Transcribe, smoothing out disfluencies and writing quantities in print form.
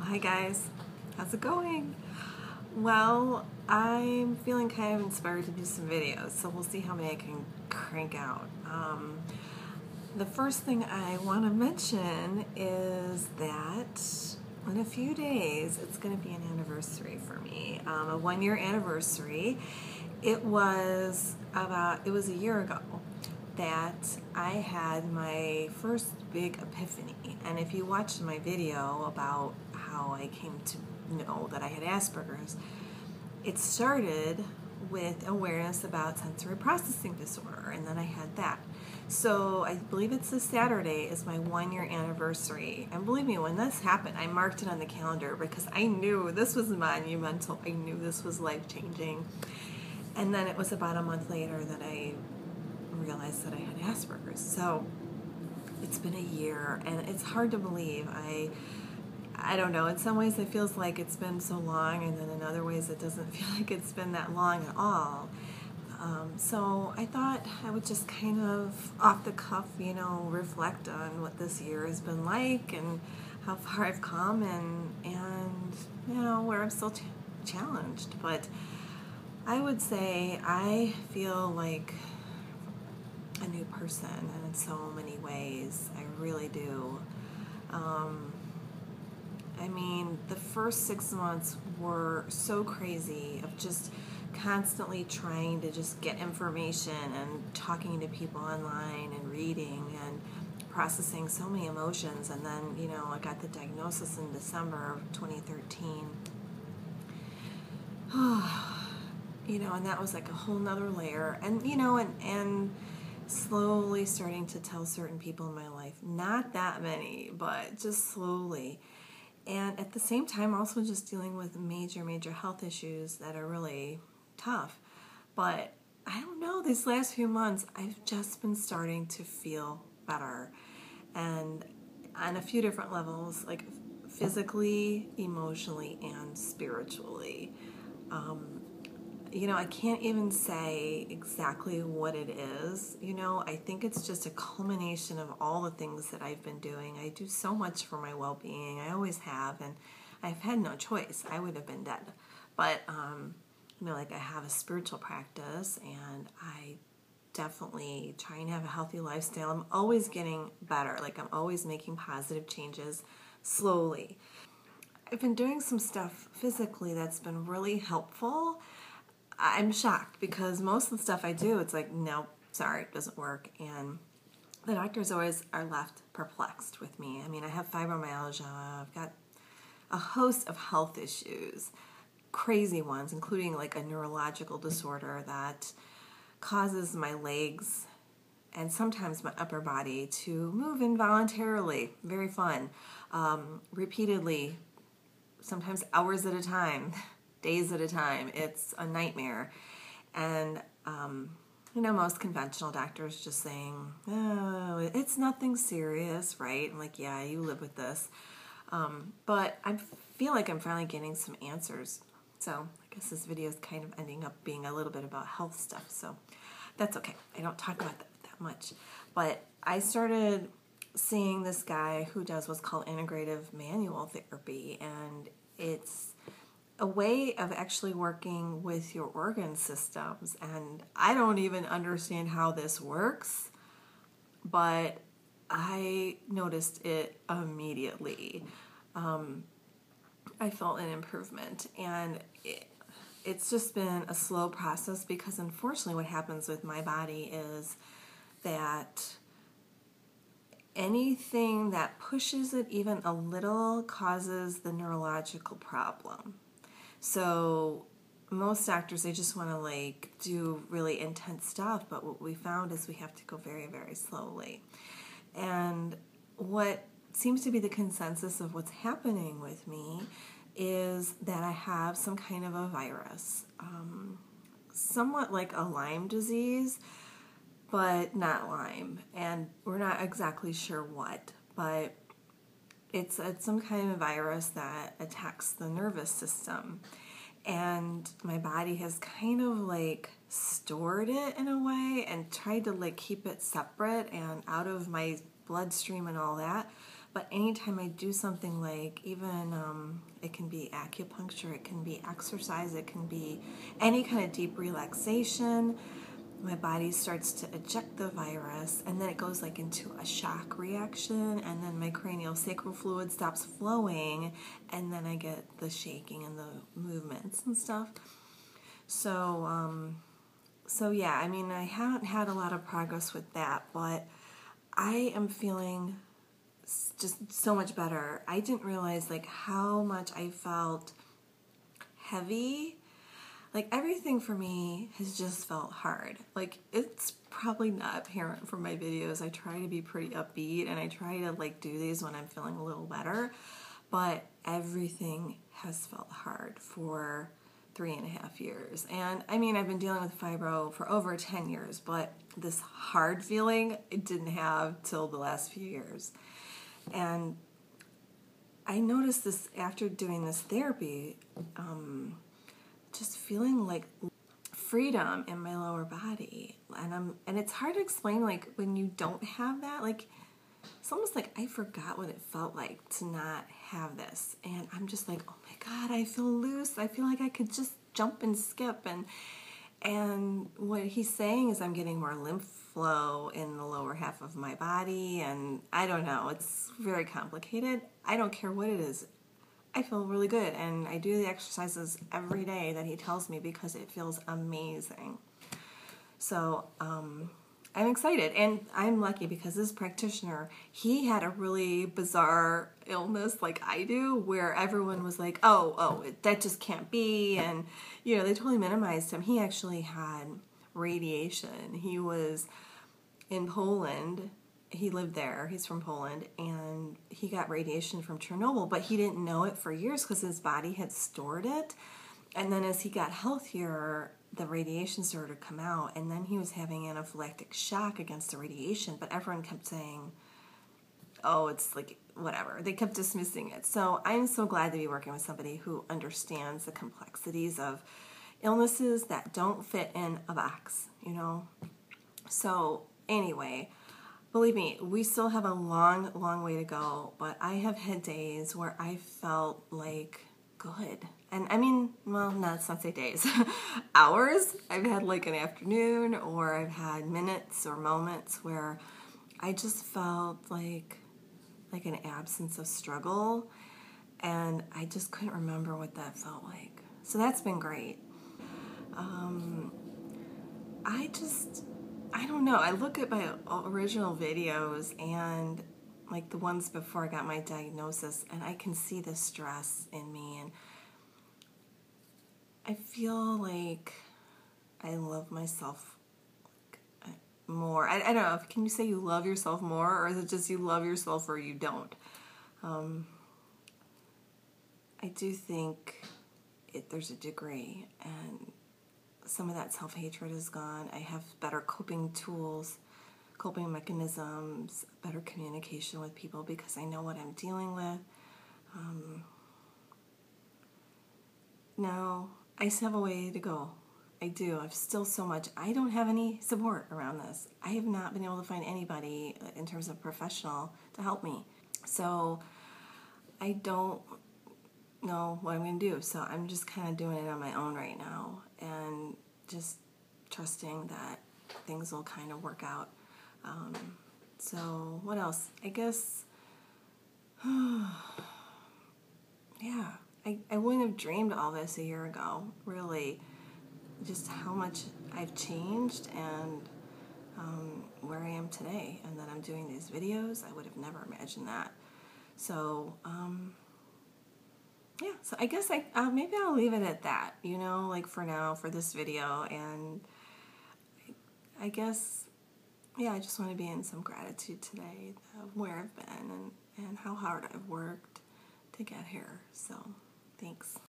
Hi guys, how's it going? Well, I'm feeling kind of inspired to do some videos, so we'll see how many I can crank out. The first thing I want to mention is that in a few days it's going to be an anniversary for me, a 1-year anniversary. It was a year ago that I had my first big epiphany. And if you watched my video about how I came to know that I had Asperger's, it started with awareness about sensory processing disorder, and then I had that. So I believe it's this Saturday is my 1-year anniversary. And believe me, when this happened, I marked it on the calendar because I knew this was monumental. I knew this was life-changing. And then it was about a month later that I realized that I had Asperger's. So it's been a year, and it's hard to believe. I don't know. In some ways it feels like it's been so long, and then in other ways it doesn't feel like it's been that long at all. So I thought I would just kind of off the cuff, reflect on what this year has been like and how far I've come, and where I'm still challenged. But I would say I feel like a new person, and in so many ways I really do. The first 6 months were so crazy of just constantly trying to just get information and talking to people online and reading and processing so many emotions. And then, I got the diagnosis in December of 2013. And that was like a whole nother layer. And slowly starting to tell certain people in my life, not that many, but just slowly. And at the same time, also just dealing with major health issues that are really tough. But I don't know, these last few months, I've just been starting to feel better. And on a few different levels, like physically, emotionally, and spiritually. I can't even say exactly what it is. I think it's just a culmination of all the things that I've been doing. I do so much for my well-being. I always have, and I've had no choice. I would have been dead. But, I have a spiritual practice, and I definitely try and have a healthy lifestyle. I'm always getting better. I'm always making positive changes slowly. I've been doing some stuff physically that's been really helpful. I'm shocked because most of the stuff I do, it's like, no, sorry, it doesn't work. And the doctors always are left perplexed with me. I have fibromyalgia. I've got a host of health issues, crazy ones, including like a neurological disorder that causes my legs and sometimes my upper body to move involuntarily. Very fun. Repeatedly, sometimes hours at a time. Days at a time. It's a nightmare. And, most conventional doctors just saying, oh, it's nothing serious, right? I'm like, yeah, you live with this. But I feel like I'm finally getting some answers. So I guess this video is kind of ending up being a little bit about health stuff. So that's okay. I don't talk about that much. But I started seeing this guy who does what's called integrative manual therapy, and it's a way of actually working with your organ systems. And I don't even understand how this works, but I noticed it immediately. I felt an improvement, and it's just been a slow process because unfortunately what happens with my body is that anything that pushes it even a little causes the neurological problem. So most doctors, they just want to do really intense stuff, but what we found is we have to go very, very slowly. And what seems to be the consensus of what's happening with me is that I have some kind of a virus, somewhat like a Lyme disease, but not Lyme. And we're not exactly sure what, but it's some kind of virus that attacks the nervous system. And my body has kind of stored it in a way and tried to keep it separate and out of my bloodstream and all that. But anytime I do something like even, it can be acupuncture, it can be exercise, it can be any kind of deep relaxation, my body starts to eject the virus, and then it goes like into a shock reaction, and then my cranial sacral fluid stops flowing, and then I get the shaking and the movements and stuff. So yeah, I mean, I haven't had a lot of progress with that, but I am feeling just so much better. I didn't realize like how much I felt heavy. Like everything for me has just felt hard. Like it's probably not apparent from my videos. I try to be pretty upbeat and I try to like do these when I'm feeling a little better, but everything has felt hard for 3.5 years. And I mean, I've been dealing with fibro for over 10 years, but this hard feeling it didn't have till the last few years. And I noticed this after doing this therapy, just feeling like freedom in my lower body. And it's hard to explain, like when you don't have that, like it's almost like I forgot what it felt like to not have this. And I'm just like, oh my God, I feel loose. I feel like I could just jump and skip. And what he's saying is I'm getting more lymph flow in the lower half of my body. And I don't know, it's very complicated. I don't care what it is. I feel really good, and I do the exercises every day that he tells me because it feels amazing. So I'm excited, and I'm lucky because this practitioner, he had a really bizarre illness like I do, where everyone was like, oh, that just can't be, and you know, they totally minimized him. He actually had radiation. He was in Poland. He lived there, he's from Poland, and he got radiation from Chernobyl, but he didn't know it for years because his body had stored it. And then as he got healthier, the radiation started to come out, and then he was having anaphylactic shock against the radiation, but everyone kept saying, oh, it's like, whatever. They kept dismissing it. So I'm so glad to be working with somebody who understands the complexities of illnesses that don't fit in a box, you know? So anyway, believe me, we still have a long, long way to go, but I have had days where I felt like good. And I mean, well, no, let's not say days. Hours. I've had like an afternoon, or I've had minutes or moments where I just felt like an absence of struggle, and I just couldn't remember what that felt like. So that's been great. I don't know. I look at my original videos and like the ones before I got my diagnosis, and I can see the stress in me, and I feel like I love myself more. I don't know. Can you say you love yourself more, or is it just you love yourself or you don't? I do think there's a degree, and some of that self-hatred is gone. I have better coping tools, coping mechanisms, better communication with people because I know what I'm dealing with. Now, I still have a way to go. I do. I've still so much. I don't have any support around this. I have not been able to find anybody in terms of professional to help me. So I don't know what I'm going to do. So I'm just kind of doing it on my own right now and just trusting that things will kind of work out. So what else? I guess, yeah, I wouldn't have dreamed all this a year ago, really, just how much I've changed and where I am today, and that I'm doing these videos. I would have never imagined that. So, yeah, so I guess maybe I'll leave it at that, you know, like for now, for this video, and I guess, yeah, I just want to be in some gratitude today of where I've been and how hard I've worked to get here. So, thanks.